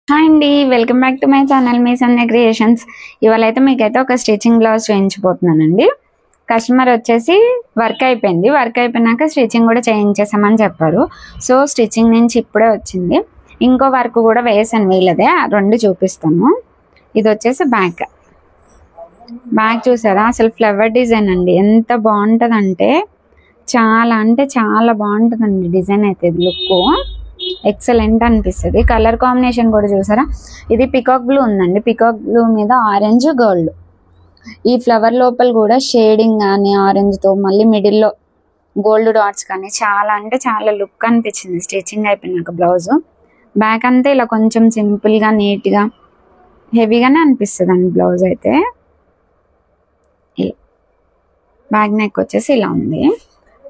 Hi అండి, welcome back to my channel me Sandhya creations. ఇవాళ అయితే మీకైతే ఒక స్టిచ్చింగ్ బ్లౌజ్ చేయించిపోతున్నానండి. కస్టమర్ వచ్చేసి వర్క్ అయిపోయినాక స్టిచ్చింగ్ కూడా చేయించేసామని చెప్పారు. సో స్టిచ్చింగ్ నుంచి ఇప్పుడే వచ్చింది. ఇంకో వర్క్ కూడా వేసాను వీళ్ళదే, ఆ రెండు చూపిస్తాను. ఇది వచ్చేసి బ్యాక్ చూసారా, అసలు ఫ్లవర్ డిజైన్ అండి. ఎంత బాగుంటుందంటే చాలా బాగుంటుందండి డిజైన్ అయితే. ఇది లుక్ ఎక్సలెంట్ అనిపిస్తుంది. కలర్ కాంబినేషన్ కూడా చూసారా, ఇది పికాక్ బ్లూ ఉందండి. పికాక్ బ్లూ మీద ఆరెంజ్ గోల్డ్. ఈ ఫ్లవర్ లోపల కూడా షేడింగ్ కానీ ఆరెంజ్తో మళ్ళీ మిడిల్లో గోల్డ్ డాట్స్ కానీ చాలా లుక్ అనిపించింది స్టిచ్చింగ్ అయిపోయినాక. బ్లౌజ్ బ్యాక్ అంతా ఇలా కొంచెం సింపుల్గా నీట్గా హెవీగానే అనిపిస్తుంది అండి బ్లౌజ్ అయితే. ఇలా బ్యాక్ నెక్ వచ్చేసి ఇలా ఉంది,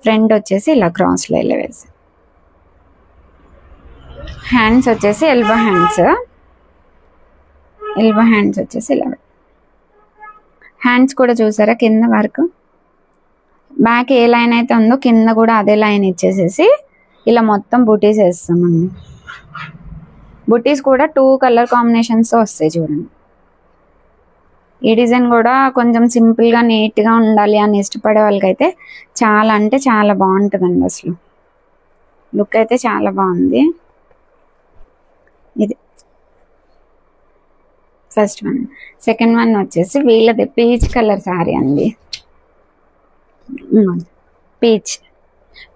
ఫ్రంట్ వచ్చేసి ఇలా క్రాస్లో ఇలా వేసి, హ్యాండ్స్ వచ్చేసి ఎల్బో హ్యాండ్స్ వచ్చేసి ఇలా. హ్యాండ్స్ కూడా చూసారా, కింద వరకు బ్యాక్ ఏ లైన్ అయితే ఉందో కింద కూడా అదే లైన్ ఇచ్చేసేసి ఇలా మొత్తం బుటీస్ వేస్తామండి. బుటీస్ కూడా 2 కలర్ కాంబినేషన్స్తో వస్తాయి చూడండి. ఈ డిజైన్ కూడా కొంచెం సింపుల్గా నీట్గా ఉండాలి అని ఇష్టపడే వాళ్ళకైతే చాలా బాగుంటుందండి. అసలు లుక్ అయితే చాలా బాగుంది. ఇది ఫస్ట్ వన్. సెకండ్ వన్ వచ్చేసి వీళ్ళది పీచ్ కలర్ శారీ అండి.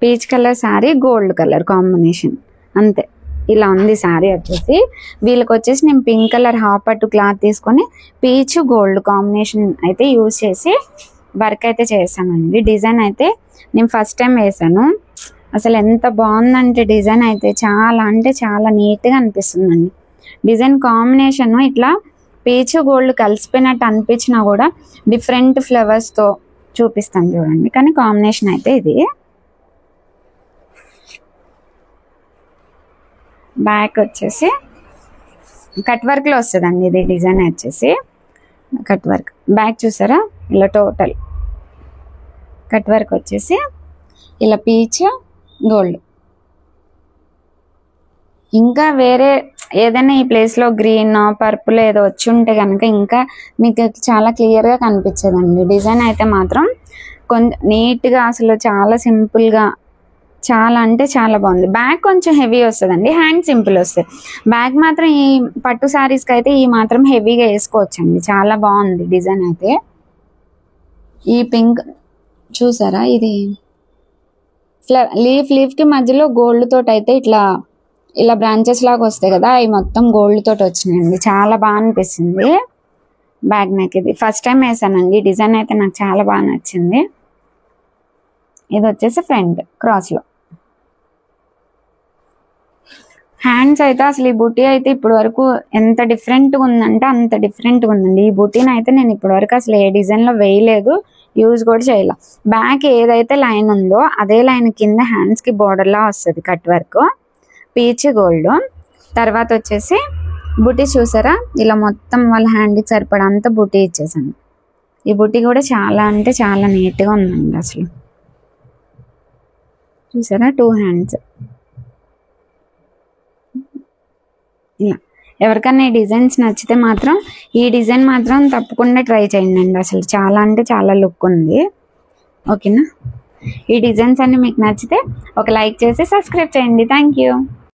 Peach colour sari, gold colour combination అంతే. ఇలా ఉంది శారీ వచ్చేసి. వీళ్ళకి వచ్చేసి నేను పింక్ కలర్ హాఫ్ పట్టు క్లాత్ తీసుకొని పీచ్ గోల్డ్ కాంబినేషన్ అయితే యూజ్ చేసి వర్క్ అయితే చేశానండి. డిజైన్ అయితే నేను ఫస్ట్ టైం వేసాను. అసలు ఎంత బాగుందంటే డిజైన్ అయితే చాలా నీట్గా అనిపిస్తుందండి. డిజైన్ కాంబినేషన్ ఇట్లా పీచ్ గోల్డ్ కలిసిపోయినట్టు అనిపించినా కూడా డిఫరెంట్ ఫ్లవర్స్తో చూపిస్తాను చూడండి. కానీ కాంబినేషన్ అయితే ఇది. బ్యాక్ వచ్చేసి కట్ వర్క్లో వస్తుందండి. ఇది డిజైన్ వచ్చేసి కట్ వర్క్. బ్యాక్ చూసారా, ఇలా టోటల్ కట్ వర్క్ వచ్చేసి ఇలా పీచ్ గోల్డ్. ఇంకా వేరే ఏదైనా ఈ ప్లేస్లో గ్రీన్ పర్పుల్ ఏదో వచ్చి ఉంటే కనుక ఇంకా మీకు చాలా క్లియర్గా కనిపించదండి. డిజైన్ అయితే మాత్రం కొంచెం నీట్గా, అసలు చాలా సింపుల్గా, చాలా బాగుంది. బ్యాక్ కొంచెం హెవీ వస్తుందండి, హ్యాండ్ సింపుల్ వస్తాయి. బ్యాక్ మాత్రం ఈ పట్టు శారీస్కి అయితే ఈ మాత్రం హెవీగా వేసుకోవచ్చండి. చాలా బాగుంది డిజైన్ అయితే. ఈ పింక్ చూసారా, ఇది లీఫ్కి మధ్యలో గోల్డ్ తోటి అయితే ఇలా బ్రాంచెస్ లాగా వస్తాయి కదా, అవి మొత్తం గోల్డ్ తోటి వచ్చినాయండి. చాలా బాగా అనిపిస్తుంది. బ్యాక్ నెక్ ఇది ఫస్ట్ టైం వేసానండి. డిజైన్ అయితే నాకు చాలా బాగా నచ్చింది. ఇది వచ్చేసి ఫ్రంట్ క్రాస్లో. హ్యాండ్స్ అయితే అసలు ఈ బుటీ అయితే ఇప్పటి వరకు ఎంత డిఫరెంట్గా ఉందంటే అంత డిఫరెంట్గా ఉందండి. ఈ బుటీని అయితే నేను ఇప్పటి వరకు అసలు ఏ డిజైన్లో వేయలేదు, యూజ్ కూడా చేయాల. బ్యాక్ ఏదైతే లైన్ ఉందో అదే లైన్ కింద హ్యాండ్స్కి బోర్డర్లా వస్తుంది కట్ వర్క్, పీచ్ గోల్డ్. తర్వాత వచ్చేసి బుటీ చూసారా, ఇలా మొత్తం వాళ్ళ హ్యాండ్కి సరిపడా అంతా బుటీ ఇచ్చేసాను. ఈ బుటీ కూడా చాలా నీట్గా ఉందండి. అసలు చూసారా, 2 హ్యాండ్స్ ఇలా. ఎవరికన్నా ఈ డిజైన్స్ నచ్చితే మాత్రం ఈ డిజైన్ మాత్రం తప్పకుండా ట్రై చేయండి అండి. అసలు చాలా లుక్ ఉంది. ఓకేనా, ఈ డిజైన్స్ అన్ని మీకు నచ్చితే ఒక లైక్ చేసి సబ్స్క్రైబ్ చేయండి. Thank you.